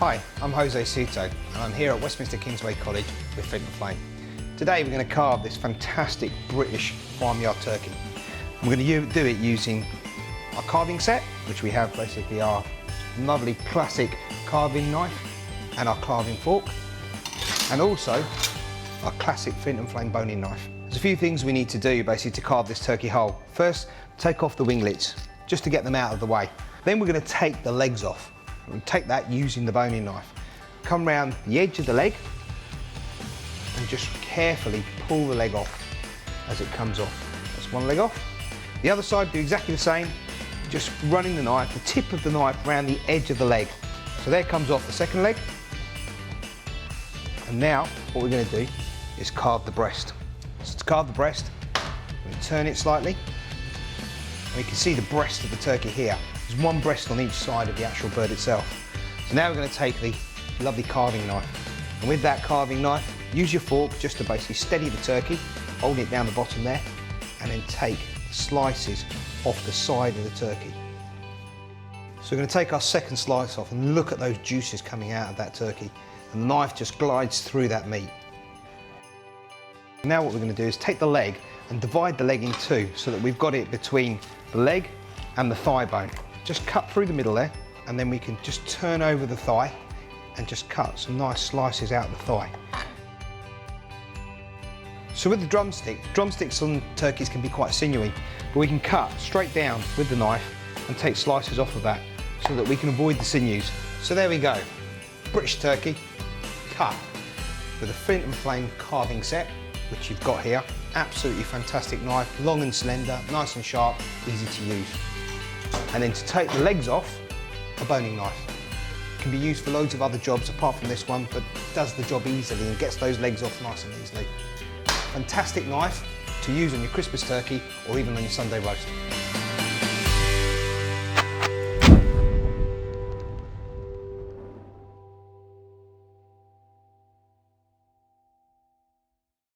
Hi, I'm Souto and I'm here at Westminster Kingsway College with Flint Flame. Today we're going to carve this fantastic British farmyard turkey. We're going to do it using our carving set, which we have basically our lovely classic carving knife and our carving fork, and also our classic Flint Flame boning knife. There's a few things we need to do basically to carve this turkey whole. First, take off the winglets just to get them out of the way. Then we're going to take the legs off. We'll take that using the boning knife. Come round the edge of the leg and just carefully pull the leg off as it comes off. That's one leg off. The other side, do exactly the same, just running the knife, the tip of the knife around the edge of the leg. So there comes off the second leg. And now what we're going to do is carve the breast. So to carve the breast, we turn it slightly. And we can see the breast of the turkey here. There's one breast on each side of the actual bird itself. So now we're going to take the lovely carving knife. And with that carving knife, use your fork just to basically steady the turkey, holding it down the bottom there, and then take slices off the side of the turkey. So we're going to take our second slice off and look at those juices coming out of that turkey. And the knife just glides through that meat. Now what we're going to do is take the leg and divide the leg in two so that we've got it between the leg and the thigh bone. Just cut through the middle there, and then we can just turn over the thigh and just cut some nice slices out of the thigh. So with the drumsticks on turkeys can be quite sinewy, but we can cut straight down with the knife and take slices off of that so that we can avoid the sinews. So there we go, British turkey cut with a Flint Flame carving set, which you've got here. Absolutely fantastic knife, long and slender, nice and sharp, easy to use. And then to take the legs off, a boning knife. It can be used for loads of other jobs apart from this one, but does the job easily and gets those legs off nice and easily. Fantastic knife to use on your Christmas turkey or even on your Sunday roast.